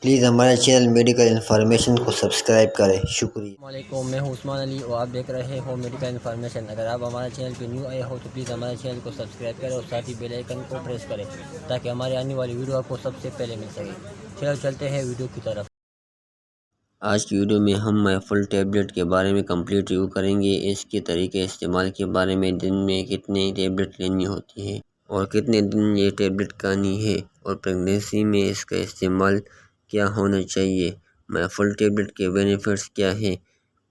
Please ہمارے channel medical information کو subscribe کریں، شکریہ۔ السلام علیکم، میں ہوں عثمان علی اور آپ دیکھ رہے ہو میڈیکل انفارمیشن۔ اگر آپ ہمارے چینل پہ نیو آئے ہو تو پلیز ہمارے چینل کو سبسکرائب کریں اور ساتھ ہی بیل آئیکن کو پریس کریں تاکہ ہماری آنے والی ویڈیو آپ کو سب سے پہلے مل سکے۔ چلو چلتے ہیں ویڈیو کی طرف۔ آج کی ویڈیو میں ہم محفوظ ٹیبلٹ کے بارے میں کمپلیٹ ریویو کریں گے۔ اس کے طریقے استعمال کے بارے میں، دن میں کتنے ٹیبلٹ لینی ہوتی ہے اور کتنے دن یہ ٹیبلٹ کھانی ہے، اور پریگنینسی میں اس کا استعمال کیا ہونا چاہیے۔ محفوظ ٹیبلٹ کے بینیفٹس کیا ہیں،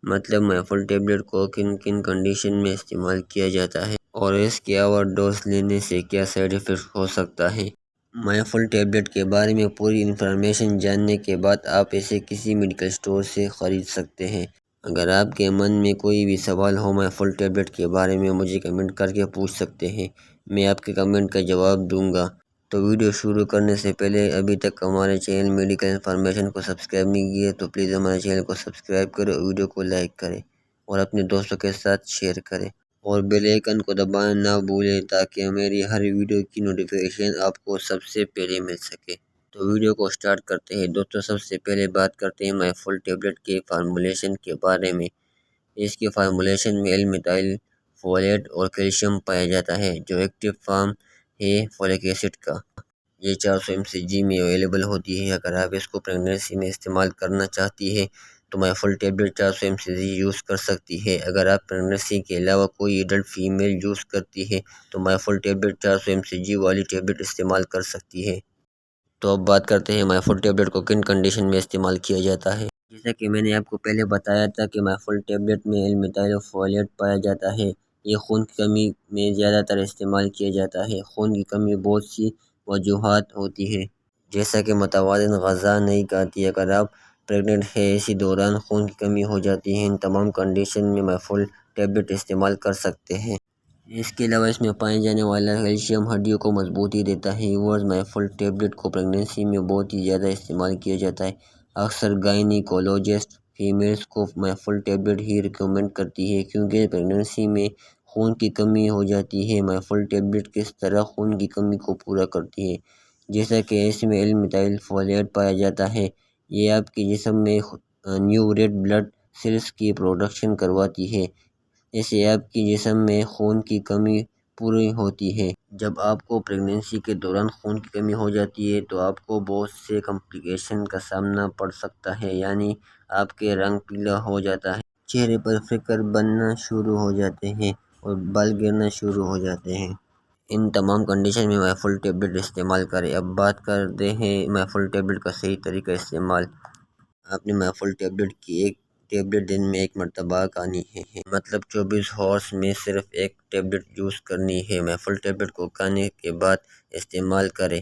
مطلب محفوظ ٹیبلٹ کو کن کن کنڈیشن میں استعمال کیا جاتا ہے، اور اس کے اوور ڈوز لینے سے کیا سائیڈ ایفیکٹ ہو سکتا ہے۔ محفوظ ٹیبلٹ کے بارے میں پوری انفارمیشن جاننے کے بعد آپ اسے کسی میڈیکل اسٹور سے خرید سکتے ہیں۔ اگر آپ کے من میں کوئی بھی سوال ہو محفوظ ٹیبلٹ کے بارے میں، مجھے کمنٹ کر کے پوچھ سکتے ہیں، میں آپ کے کمنٹ کا جواب دوں گا۔ تو ویڈیو شروع کرنے سے پہلے ابھی تک ہمارے چینل میڈیکل انفارمیشن کو سبسکرائب نہیں کیے تو پلیز ہمارے چینل کو سبسکرائب کریں اور ویڈیو کو لائک کریں اور اپنے دوستوں کے ساتھ شیئر کریں، اور بیل آئیکن کو دبانا نہ بھولیں تاکہ میری ہر ویڈیو کی نوٹیفیکیشن آپ کو سب سے پہلے مل سکے۔ تو ویڈیو کو سٹارٹ کرتے ہیں۔ دوستوں، سب سے پہلے بات کرتے ہیں محفوظ ٹیبلٹ کے فارمولیشن کے بارے میں۔ اس کی فارمولیشن میں ایل-میتائل فولیٹ اور کیلشیم پایا جاتا ہے، جو ایکٹیو فارم ہے فولک ایسڈ کا۔ یہ 400 mcg میں اویلیبل ہوتی ہے۔ اگر آپ اس کو پریگنینسی میں استعمال کرنا چاہتی ہے تو محفوظ ٹیبلٹ 400 mcg یوز کر سکتی ہے۔ اگر آپ پریگنینسی کے علاوہ کوئی ایڈلٹ فیمیل یوز کرتی ہے تو محفوظ ٹیبلٹ 400 mcg والی ٹیبلٹ استعمال کر سکتی ہے۔ تو اب بات کرتے ہیں محفوظ ٹیبلٹ کو کن کنڈیشن میں استعمال کیا جاتا ہے۔ جیسا کہ میں نے آپ کو پہلے بتایا تھا کہ محفوظ ٹیبلٹ میں ایل-میتائل فولیٹ پایا جاتا ہے۔ یہ خون کی کمی میں زیادہ تر استعمال کیا جاتا ہے۔ خون کی کمی بہت سی وجوہات ہوتی ہے، جیسا کہ متوازن غذا نہیں کھاتی، اگر آپ پریگننٹ ہیں، اسی دوران خون کی کمی ہو جاتی ہے۔ ان تمام کنڈیشن میں محفوظ ٹیبلٹ استعمال کر سکتے ہیں۔ اس کے علاوہ اس میں پائے جانے والا کیلشیم ہڈیوں کو مضبوطی دیتا ہے۔ ویورز، محفوظ ٹیبلٹ کو پریگنینسی میں بہت ہی زیادہ استعمال کیا جاتا ہے۔ اکثر گائنیکولوجسٹ فیمیلز کو محفوظ ٹیبلٹ ہی ریکمنڈ کرتی ہے کیونکہ پریگنینسی میں خون کی کمی ہو جاتی ہے۔ محفوظ ٹیبلٹ کس طرح خون کی کمی کو پورا کرتی ہے؟ جیسا کہ اس میں ایل-میتائل فولیٹ پایا جاتا ہے، یہ آپ کے جسم میں نیو ریڈ بلڈ سیلز کی پروڈکشن کرواتی ہے۔ اس سے آپ کے جسم میں خون کی کمی پوری ہوتی ہے۔ جب آپ کو پریگنینسی کے دوران خون کی کمی ہو جاتی ہے تو آپ کو بہت سے کمپلیکیشن کا سامنا پڑ سکتا ہے، یعنی آپ کے رنگ پیلا ہو جاتا ہے، چہرے پر فریکل بننا شروع ہو جاتے ہیں اور بال گرنا شروع ہو جاتے ہیں۔ ان تمام کنڈیشن میں محفوظ ٹیبلٹ استعمال کریں۔ اب بات کرتے ہیں محفوظ ٹیبلٹ کا صحیح طریقہ استعمال۔ آپ نے محفوظ ٹیبلٹ کی ایک ٹیبلٹ دن میں ایک مرتبہ کھانی ہے، مطلب 24 ہارس میں صرف ایک ٹیبلٹ یوز کرنی ہے۔ محفوظ ٹیبلٹ کو کھانے کے بعد استعمال کریں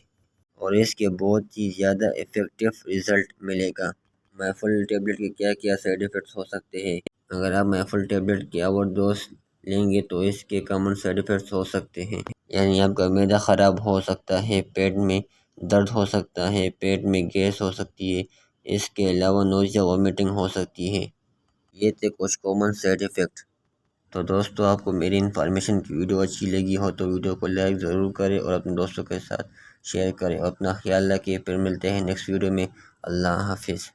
اور اس کے بہت ہی زیادہ افیکٹو رزلٹ ملے گا۔ محفوظ ٹیبلٹ کے کیا کیا سائیڈ ایفیکٹس ہو سکتے ہیں؟ اگر آپ محفوظ ٹیبلٹ کی اوور ڈوز لیں گے تو اس کے کامن سائیڈ ایفیکٹس ہو سکتے ہیں، یعنی آپ کا معدہ خراب ہو سکتا ہے، پیٹ میں درد ہو سکتا ہے، پیٹ میں گیس ہو سکتی ہے، اس کے علاوہ نوزیا وومیٹنگ ہو سکتی ہے۔ یہ تھے کچھ کامن سائیڈ ایفیکٹ۔ تو دوستو، آپ کو میری انفارمیشن کی ویڈیو اچھی لگی ہو تو ویڈیو کو لائک ضرور کریں اور اپنے دوستوں کے ساتھ شیئر کریں، اور اپنا خیال رکھیں۔ پھر ملتے ہیں نیکسٹ ویڈیو میں۔ اللہ حافظ۔